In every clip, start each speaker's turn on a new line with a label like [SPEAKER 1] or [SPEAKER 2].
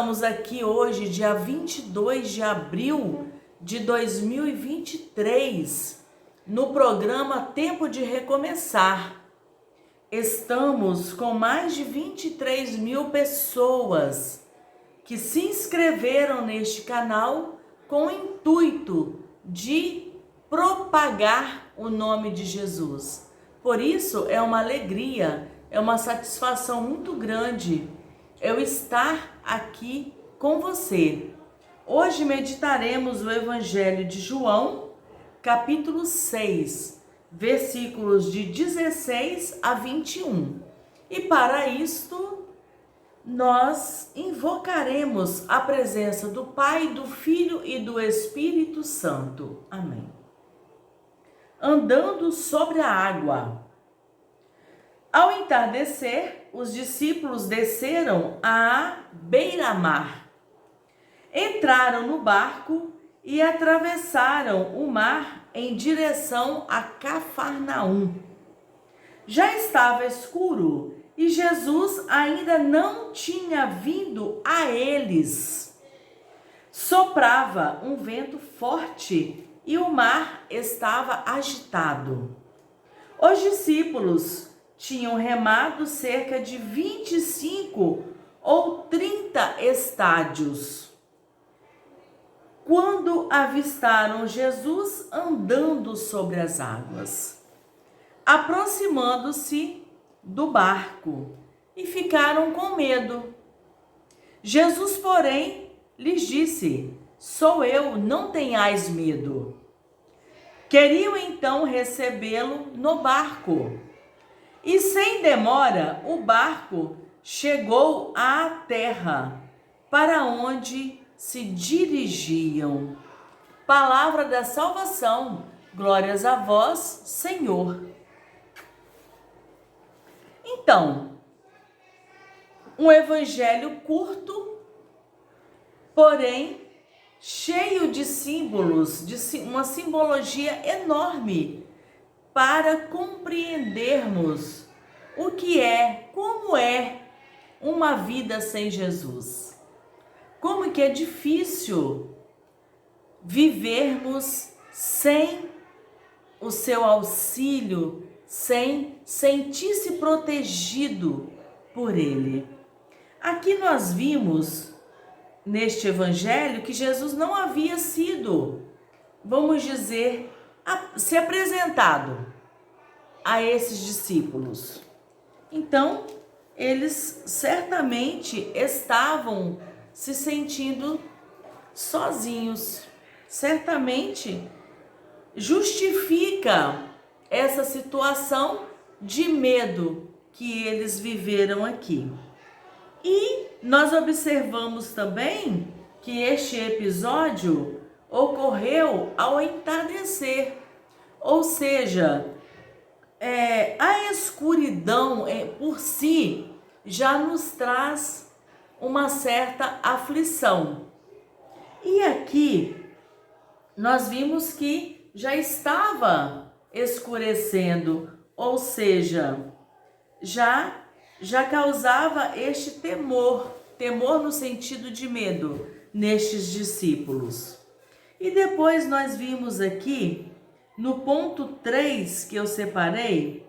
[SPEAKER 1] Estamos aqui hoje, dia 22 de abril de 2023, no programa Tempo de Recomeçar. Estamos com mais de 23 mil pessoas que se inscreveram neste canal com o intuito de propagar o nome de Jesus. Por isso, é uma alegria, é uma satisfação muito grande eu estar aqui com você. Hoje meditaremos o Evangelho de João, capítulo 6, versículos de 16 a 21. E para isto, nós invocaremos a presença do Pai, do Filho e do Espírito Santo. Amém. Andando sobre a água. Ao entardecer, os discípulos desceram à beira-mar. Entraram no barco e atravessaram o mar em direção a Cafarnaum. Já estava escuro e Jesus ainda não tinha vindo a eles. Soprava um vento forte e o mar estava agitado. Os discípulos tinham remado cerca de 25 ou 30 estádios, quando avistaram Jesus andando sobre as águas, aproximando-se do barco, e ficaram com medo. Jesus, porém, lhes disse: "Sou eu, não tenhais medo." Queriam então recebê-lo no barco. E sem demora, o barco chegou à terra, para onde se dirigiam. Palavra da salvação, glórias a vós, Senhor. Então, um evangelho curto, porém cheio de símbolos, de uma simbologia enorme, para compreendermos o que é, como é uma vida sem Jesus. Como que é difícil vivermos sem o seu auxílio, sem sentir-se protegido por Ele. Aqui nós vimos, neste evangelho, que Jesus não havia sido, vamos dizer, se apresentado a esses discípulos. Então, eles certamente estavam se sentindo sozinhos. Certamente justifica essa situação de medo que eles viveram aqui. E nós observamos também que este episódio ocorreu ao entardecer, ou seja, a escuridão por si já nos traz uma certa aflição. E aqui nós vimos que já estava escurecendo, ou seja, já causava este temor no sentido de medo nestes discípulos. E depois nós vimos aqui, no ponto 3 que eu separei,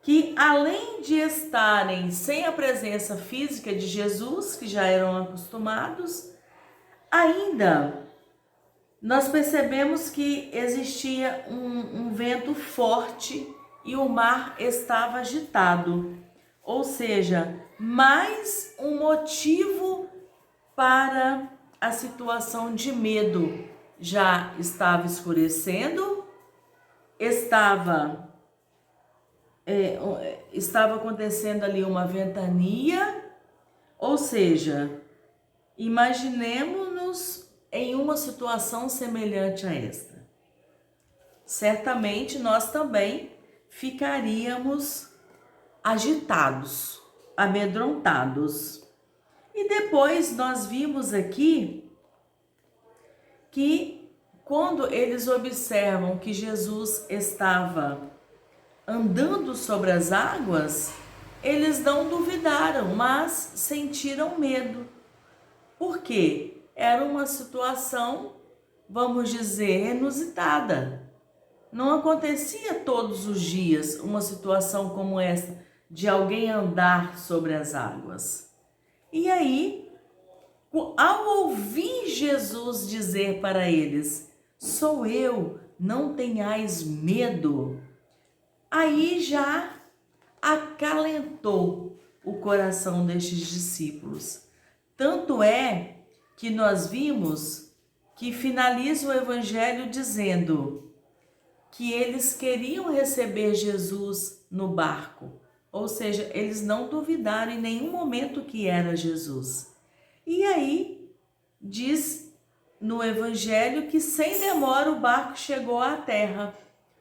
[SPEAKER 1] que além de estarem sem a presença física de Jesus, que já eram acostumados, ainda nós percebemos que existia um vento forte e o mar estava agitado. Ou seja, mais um motivo para a situação de medo. Já estava escurecendo, estava acontecendo ali uma ventania, ou seja, imaginemos-nos em uma situação semelhante a esta. Certamente nós também ficaríamos agitados, amedrontados. E depois nós vimos aqui que quando eles observam que Jesus estava andando sobre as águas, eles não duvidaram, mas sentiram medo. Porque era uma situação, vamos dizer, inusitada. Não acontecia todos os dias uma situação como essa, de alguém andar sobre as águas. E aí, ao ouvir Jesus dizer para eles: sou eu, não tenhais medo, aí já acalentou o coração destes discípulos. Tanto é que nós vimos que finaliza o evangelho dizendo que eles queriam receber Jesus no barco, ou seja, eles não duvidaram em nenhum momento que era Jesus. E aí diz no evangelho que sem demora o barco chegou à terra,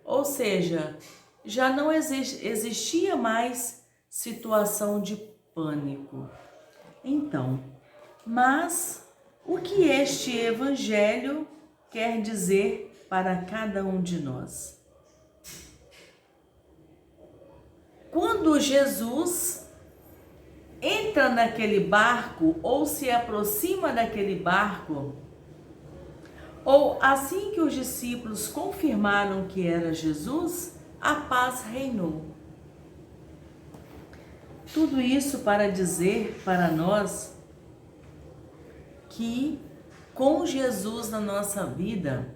[SPEAKER 1] ou seja, já não existia mais situação de pânico. Então, mas o que este evangelho quer dizer para cada um de nós? Quando Jesus entra naquele barco ou se aproxima daquele barco, ou assim que os discípulos confirmaram que era Jesus, a paz reinou. Tudo isso para dizer para nós que com Jesus na nossa vida,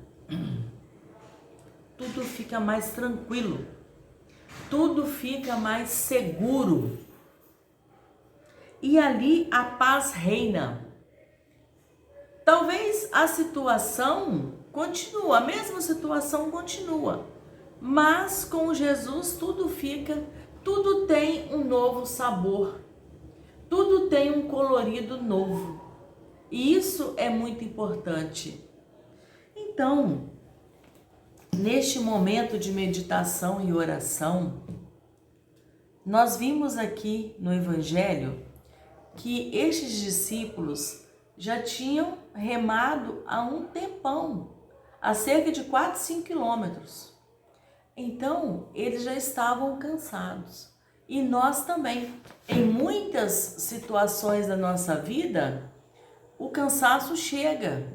[SPEAKER 1] tudo fica mais tranquilo, tudo fica mais seguro. E ali a paz reina. Talvez a situação continua, a mesma situação continua, mas com Jesus tudo tem um novo sabor, tudo tem um colorido novo. E isso é muito importante. Então, neste momento de meditação e oração, nós vimos aqui no Evangelho que estes discípulos já tinham remado há um tempão, há cerca de 4, 5 quilômetros. Então, eles já estavam cansados. E nós também, em muitas situações da nossa vida, o cansaço chega,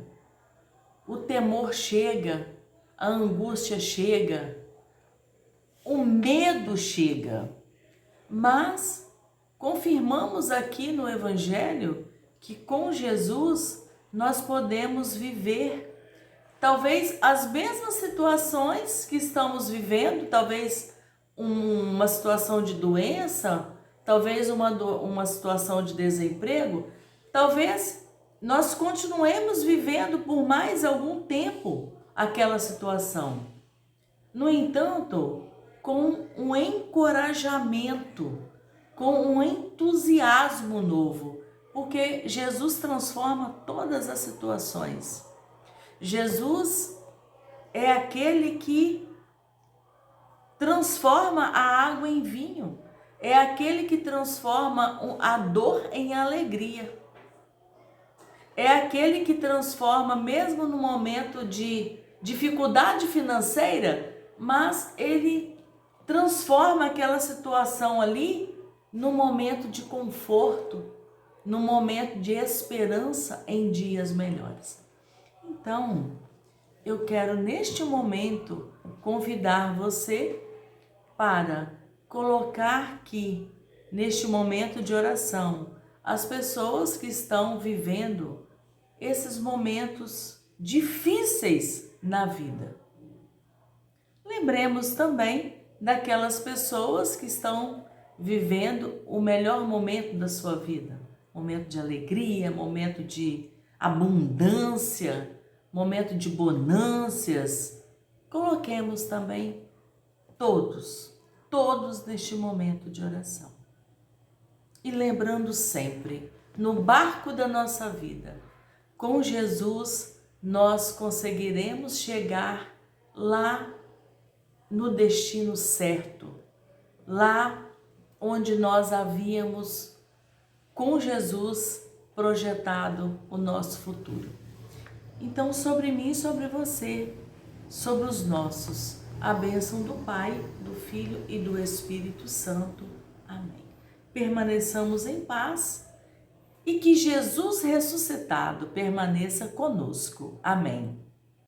[SPEAKER 1] o temor chega, a angústia chega, o medo chega. Mas confirmamos aqui no Evangelho que com Jesus nós podemos viver talvez as mesmas situações que estamos vivendo, talvez uma situação de doença, talvez uma situação de desemprego, talvez nós continuemos vivendo por mais algum tempo aquela situação. No entanto, com um encorajamento, com um entusiasmo novo, porque Jesus transforma todas as situações. Jesus é aquele que transforma a água em vinho, é aquele que transforma a dor em alegria, é aquele que transforma, mesmo no momento de dificuldade financeira, mas ele transforma aquela situação ali no momento de conforto, no momento de esperança em dias melhores. Então, eu quero neste momento convidar você para colocar aqui, neste momento de oração, as pessoas que estão vivendo esses momentos difíceis na vida. Lembremos também daquelas pessoas que estão vivendo o melhor momento da sua vida, momento de alegria, momento de abundância, momento de bonâncias. Coloquemos também todos neste momento de oração. E lembrando sempre, no barco da nossa vida, com Jesus, nós conseguiremos chegar lá no destino certo, lá onde nós havíamos, com Jesus, projetado o nosso futuro. Então, sobre mim e sobre você, sobre os nossos, a bênção do Pai, do Filho e do Espírito Santo. Amém. Permaneçamos em paz e que Jesus ressuscitado permaneça conosco. Amém.